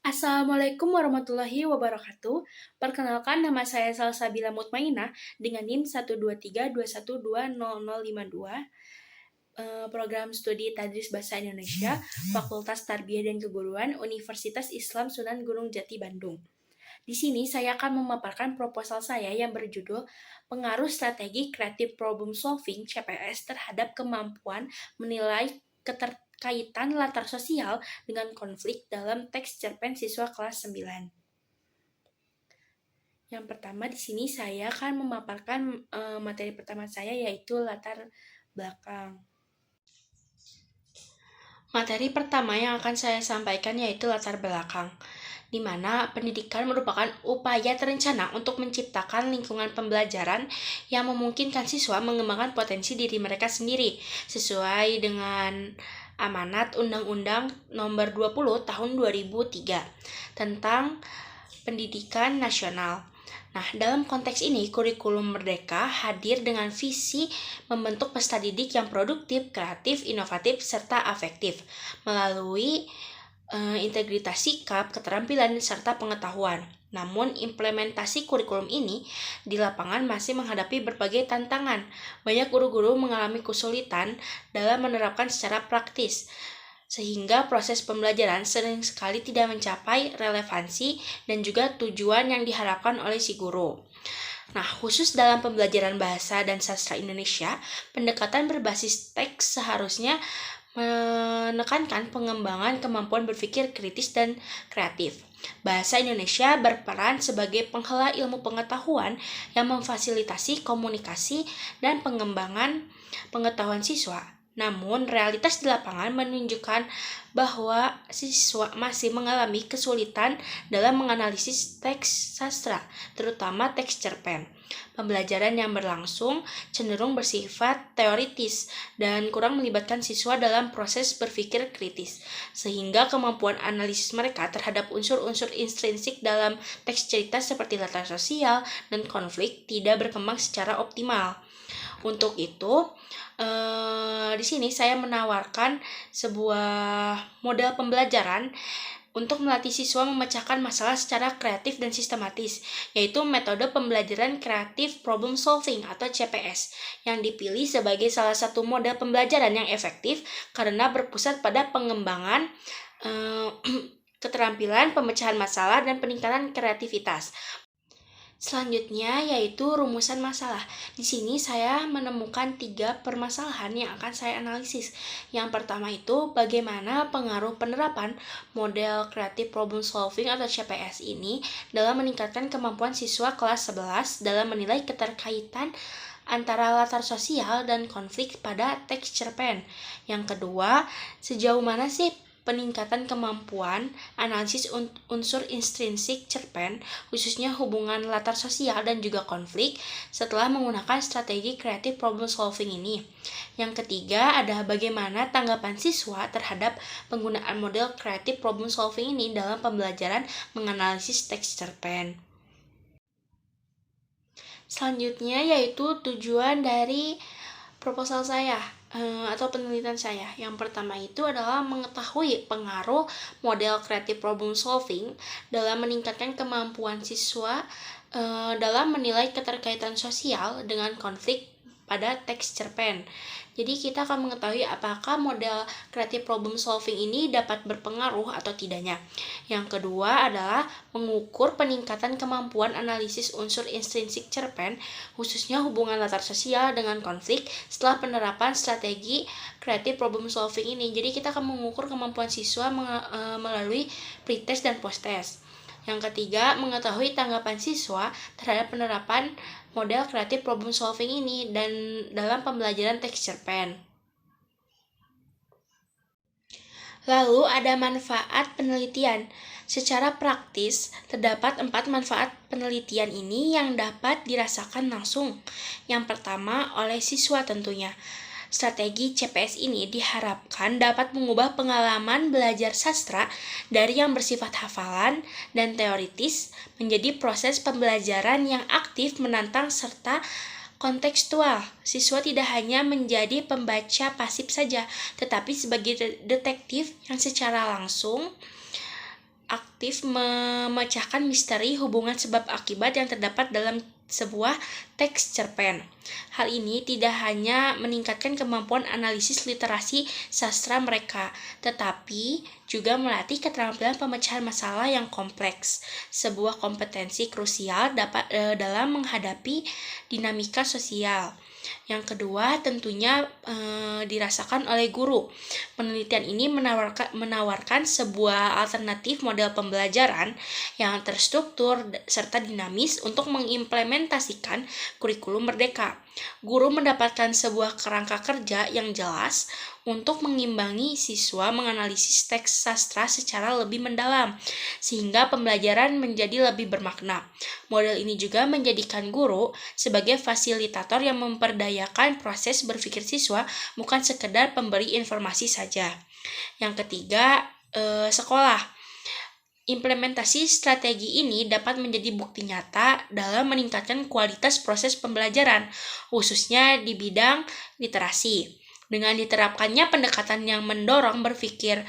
Assalamualaikum warahmatullahi wabarakatuh. Perkenalkan, nama saya Salsabila Mutmainah dengan NIM 12321200052, program studi Tadris Bahasa Indonesia, Fakultas Tarbiyah dan Keguruan, Universitas Islam Sunan Gunung Jati, Bandung. Di sini saya akan memaparkan proposal saya yang berjudul Pengaruh Strategi Creative Problem Solving (CPS) terhadap kemampuan menilai keterkaitan latar sosial dengan konflik dalam teks cerpen siswa kelas 9. Yang pertama di sini saya akan memaparkan materi pertama saya, yaitu latar belakang. Materi pertama yang akan saya sampaikan yaitu latar belakang, di mana pendidikan merupakan upaya terencana untuk menciptakan lingkungan pembelajaran yang memungkinkan siswa mengembangkan potensi diri mereka sendiri sesuai dengan amanat Undang-Undang Nomor 20 Tahun 2003 tentang Pendidikan Nasional. Nah, dalam konteks ini, kurikulum Merdeka hadir dengan visi membentuk peserta didik yang produktif, kreatif, inovatif, serta afektif melalui integritas sikap, keterampilan, serta pengetahuan. Namun, implementasi kurikulum ini di lapangan masih menghadapi berbagai tantangan. Banyak guru-guru mengalami kesulitan dalam menerapkan secara praktis, sehingga proses pembelajaran sering sekali tidak mencapai relevansi dan juga tujuan yang diharapkan oleh si guru. Nah, khusus dalam pembelajaran bahasa dan sastra Indonesia, pendekatan berbasis teks seharusnya menekankan pengembangan kemampuan berpikir kritis dan kreatif. Bahasa Indonesia berperan sebagai penghela ilmu pengetahuan yang memfasilitasi komunikasi dan pengembangan pengetahuan siswa. Namun, realitas di lapangan menunjukkan bahwa siswa masih mengalami kesulitan dalam menganalisis teks sastra, terutama teks cerpen. Pembelajaran yang berlangsung cenderung bersifat teoritis dan kurang melibatkan siswa dalam proses berpikir kritis, sehingga kemampuan analisis mereka terhadap unsur-unsur intrinsik dalam teks cerita seperti latar sosial dan konflik tidak berkembang secara optimal. Untuk itu, di sini saya menawarkan sebuah model pembelajaran untuk melatih siswa memecahkan masalah secara kreatif dan sistematis, yaitu metode pembelajaran Creative Problem Solving atau CPS, yang dipilih sebagai salah satu model pembelajaran yang efektif karena berpusat pada pengembangan keterampilan, pemecahan masalah, dan peningkatan kreativitas. Selanjutnya yaitu rumusan masalah. Di sini saya menemukan 3 permasalahan yang akan saya analisis. Yang pertama itu bagaimana pengaruh penerapan model Creative Problem Solving atau CPS ini dalam meningkatkan kemampuan siswa kelas 11 dalam menilai keterkaitan antara latar sosial dan konflik pada teks cerpen. Yang kedua, sejauh mana sih peningkatan kemampuan analisis unsur intrinsik cerpen, khususnya hubungan latar sosial dan juga konflik, setelah menggunakan strategi creative problem solving ini. Yang ketiga adalah bagaimana tanggapan siswa terhadap penggunaan model creative problem solving ini dalam pembelajaran menganalisis teks cerpen. Selanjutnya yaitu tujuan dari proposal saya atau penelitian saya. Yang pertama itu adalah mengetahui pengaruh model creative problem solving dalam meningkatkan kemampuan siswa dalam menilai keterkaitan sosial dengan konflik pada teks cerpen. Jadi kita akan mengetahui apakah model creative problem solving ini dapat berpengaruh atau tidaknya. Yang kedua adalah mengukur peningkatan kemampuan analisis unsur intrinsik cerpen, khususnya hubungan latar sosial dengan konflik setelah penerapan strategi creative problem solving ini. Jadi kita akan mengukur kemampuan siswa melalui pretest dan posttest. Yang ketiga, mengetahui tanggapan siswa terhadap penerapan model creative problem solving ini dan dalam pembelajaran teks cerpen. Lalu ada manfaat penelitian. Secara praktis, terdapat 4 manfaat penelitian ini yang dapat dirasakan langsung. Yang pertama, oleh siswa tentunya. Strategi CPS ini diharapkan dapat mengubah pengalaman belajar sastra dari yang bersifat hafalan dan teoritis menjadi proses pembelajaran yang aktif, menantang, serta kontekstual. Siswa tidak hanya menjadi pembaca pasif saja, tetapi sebagai detektif yang secara langsung aktif memecahkan misteri hubungan sebab akibat yang terdapat dalam sebuah teks cerpen. Hal ini tidak hanya meningkatkan kemampuan analisis literasi sastra mereka, tetapi juga melatih keterampilan pemecahan masalah yang kompleks, sebuah kompetensi krusial dalam menghadapi dinamika sosial. Yang kedua, tentunya dirasakan oleh guru. Penelitian ini menawarkan sebuah alternatif model pembelajaran yang terstruktur serta dinamis untuk mengimplementasikan kurikulum merdeka. Guru mendapatkan sebuah kerangka kerja yang jelas untuk mengimbangi siswa menganalisis teks sastra secara lebih mendalam, sehingga pembelajaran menjadi lebih bermakna. Model ini juga menjadikan guru sebagai fasilitator yang memperdayakan proses berpikir siswa, bukan sekedar pemberi informasi saja. Yang ketiga, sekolah. Implementasi strategi ini dapat menjadi bukti nyata dalam meningkatkan kualitas proses pembelajaran, khususnya di bidang literasi. Dengan diterapkannya pendekatan yang mendorong berpikir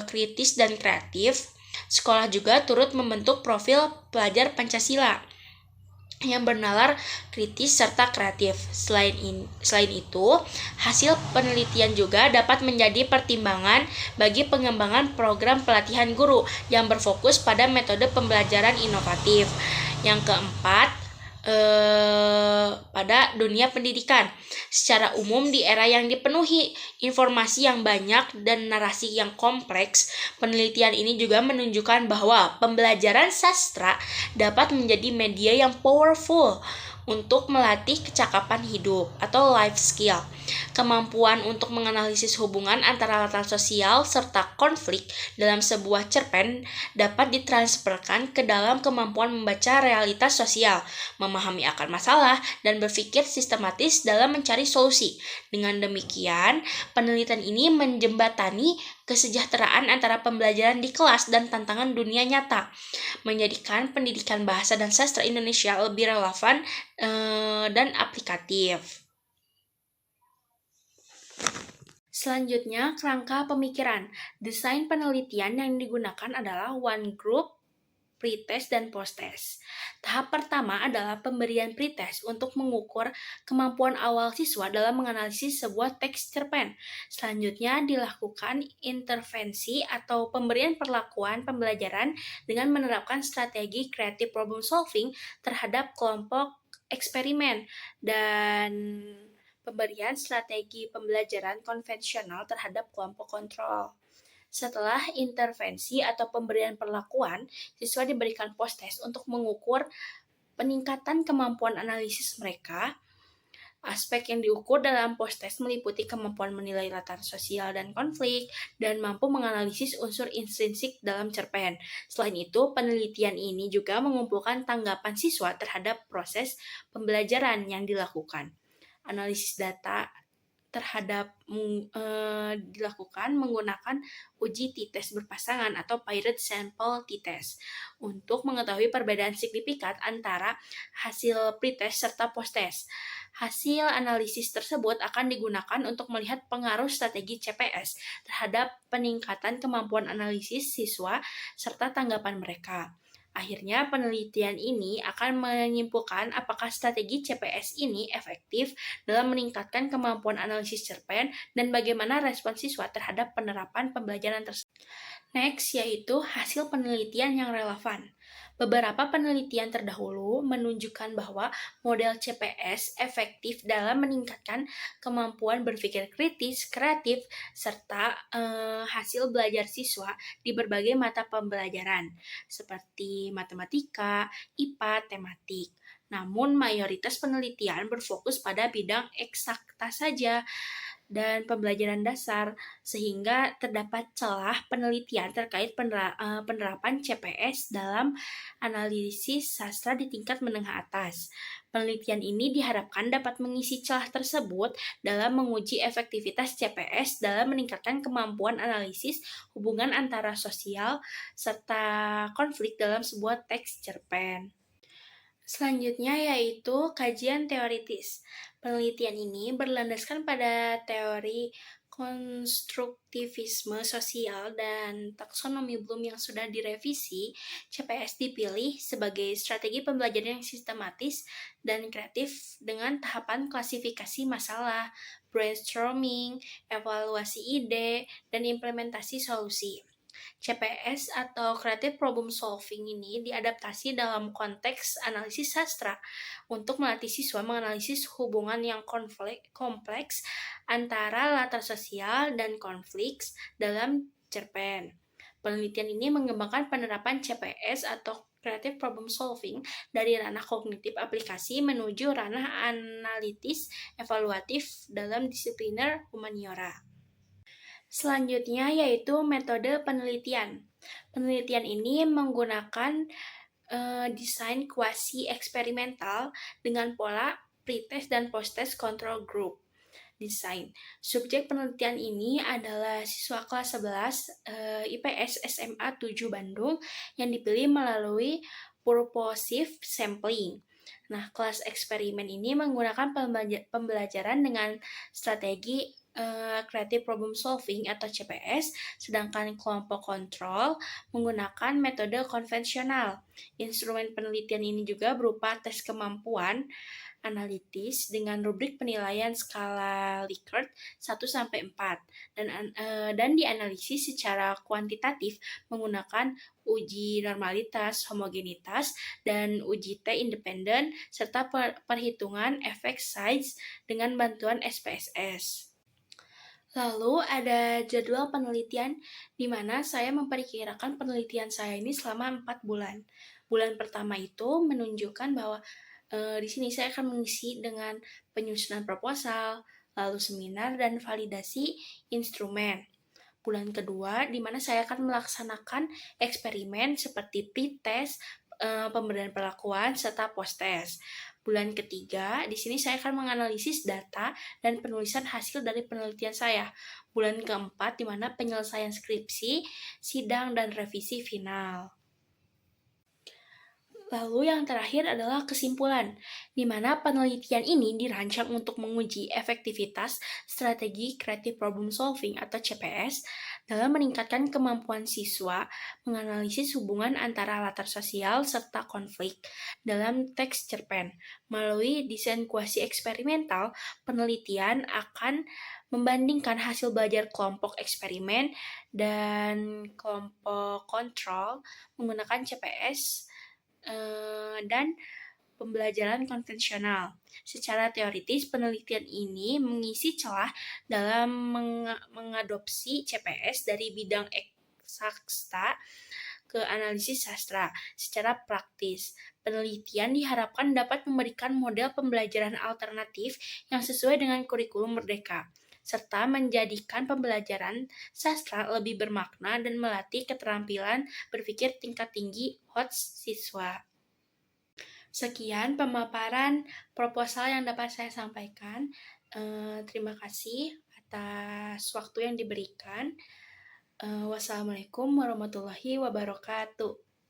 kritis dan kreatif, sekolah juga turut membentuk profil pelajar Pancasila yang bernalar kritis serta kreatif. Selain itu, hasil penelitian juga dapat menjadi pertimbangan bagi pengembangan program pelatihan guru yang berfokus pada metode pembelajaran inovatif. Yang keempat, pada dunia pendidikan. Secara umum, di era yang dipenuhi informasi yang banyak dan narasi yang kompleks, penelitian ini juga menunjukkan bahwa pembelajaran sastra dapat menjadi media yang powerful untuk melatih kecakapan hidup atau life skill. Kemampuan untuk menganalisis hubungan antara latar sosial serta konflik dalam sebuah cerpen dapat ditransferkan ke dalam kemampuan membaca realitas sosial, memahami akar masalah, dan berpikir sistematis dalam mencari solusi. Dengan demikian, penelitian ini menjembatani kesejahteraan antara pembelajaran di kelas dan tantangan dunia nyata, menjadikan pendidikan bahasa dan sastra Indonesia lebih relevan dan aplikatif. Selanjutnya, kerangka pemikiran. Desain penelitian yang digunakan adalah one group, pretest, dan posttest. Tahap pertama adalah pemberian pretest untuk mengukur kemampuan awal siswa dalam menganalisis sebuah teks cerpen. Selanjutnya dilakukan intervensi atau pemberian perlakuan pembelajaran dengan menerapkan strategi creative problem solving terhadap kelompok eksperimen dan pemberian strategi pembelajaran konvensional terhadap kelompok kontrol. Setelah intervensi atau pemberian perlakuan, siswa diberikan post-test untuk mengukur peningkatan kemampuan analisis mereka. Aspek yang diukur dalam post-test meliputi kemampuan menilai latar sosial dan konflik, dan mampu menganalisis unsur intrinsik dalam cerpen. Selain itu, penelitian ini juga mengumpulkan tanggapan siswa terhadap proses pembelajaran yang dilakukan. Analisis data dilakukan menggunakan uji t-test berpasangan atau paired sample t-test untuk mengetahui perbedaan signifikan antara hasil pretest serta posttest. Hasil analisis tersebut akan digunakan untuk melihat pengaruh strategi CPS terhadap peningkatan kemampuan analisis siswa serta tanggapan mereka. Akhirnya, penelitian ini akan menyimpulkan apakah strategi CPS ini efektif dalam meningkatkan kemampuan analisis cerpen dan bagaimana respon siswa terhadap penerapan pembelajaran tersebut. Next, yaitu hasil penelitian yang relevan. Beberapa penelitian terdahulu menunjukkan bahwa model CPS efektif dalam meningkatkan kemampuan berpikir kritis, kreatif, serta hasil belajar siswa di berbagai mata pembelajaran, seperti matematika, IPA, tematik. Namun, mayoritas penelitian berfokus pada bidang eksakta saja dan pembelajaran dasar, sehingga terdapat celah penelitian terkait penerapan CPS dalam analisis sastra di tingkat menengah atas. Penelitian ini diharapkan dapat mengisi celah tersebut dalam menguji efektivitas CPS dalam meningkatkan kemampuan analisis hubungan antara sosial serta konflik dalam sebuah teks cerpen. Selanjutnya yaitu kajian teoritis. Penelitian ini berlandaskan pada teori konstruktivisme sosial dan taksonomi Bloom yang sudah direvisi, CPS dipilih sebagai strategi pembelajaran yang sistematis dan kreatif dengan tahapan klasifikasi masalah, brainstorming, evaluasi ide, dan implementasi solusi. CPS atau Creative Problem Solving ini diadaptasi dalam konteks analisis sastra untuk melatih siswa menganalisis hubungan yang kompleks antara latar sosial dan konflik dalam cerpen. Penelitian ini mengembangkan penerapan CPS atau Creative Problem Solving dari ranah kognitif aplikasi menuju ranah analitis evaluatif dalam disipliner humaniora. Selanjutnya yaitu metode penelitian. Penelitian ini menggunakan desain kuasi eksperimental dengan pola pretest dan posttest control group. Desain. Subjek penelitian ini adalah siswa kelas 11 IPS SMA 7 Bandung yang dipilih melalui purposive sampling. Nah, kelas eksperimen ini menggunakan pembelajaran dengan strategi Creative Problem Solving atau CPS, sedangkan kelompok kontrol menggunakan metode konvensional. Instrumen penelitian ini juga berupa tes kemampuan analitis dengan rubrik penilaian skala Likert 1-4 dan dianalisis secara kuantitatif menggunakan uji normalitas, homogenitas, dan uji T independen serta perhitungan efek size dengan bantuan SPSS. Lalu ada jadwal penelitian di mana saya memperkirakan penelitian saya ini selama 4 bulan. Bulan pertama itu menunjukkan bahwa di sini saya akan mengisi dengan penyusunan proposal, lalu seminar dan validasi instrumen. Bulan kedua, di mana saya akan melaksanakan eksperimen seperti pretest, pemberian perlakuan, serta post-test. Bulan ketiga, di sini saya akan menganalisis data dan penulisan hasil dari penelitian saya. Bulan keempat, di mana penyelesaian skripsi, sidang, dan revisi final. Lalu yang terakhir adalah kesimpulan, di mana penelitian ini dirancang untuk menguji efektivitas strategi Creative Problem Solving atau CPS dalam meningkatkan kemampuan siswa menganalisis hubungan antara latar sosial serta konflik dalam teks cerpen. Melalui desain kuasi eksperimental, penelitian akan membandingkan hasil belajar kelompok eksperimen dan kelompok kontrol menggunakan CPS dan pembelajaran konvensional. Secara teoritis, penelitian ini mengisi celah dalam mengadopsi CPS dari bidang eksakta ke analisis sastra. Secara praktis, penelitian diharapkan dapat memberikan model pembelajaran alternatif yang sesuai dengan kurikulum merdeka, serta menjadikan pembelajaran sastra lebih bermakna dan melatih keterampilan berpikir tingkat tinggi HOTS siswa. Sekian pemaparan proposal yang dapat saya sampaikan. Terima kasih atas waktu yang diberikan. Wassalamualaikum warahmatullahi wabarakatuh.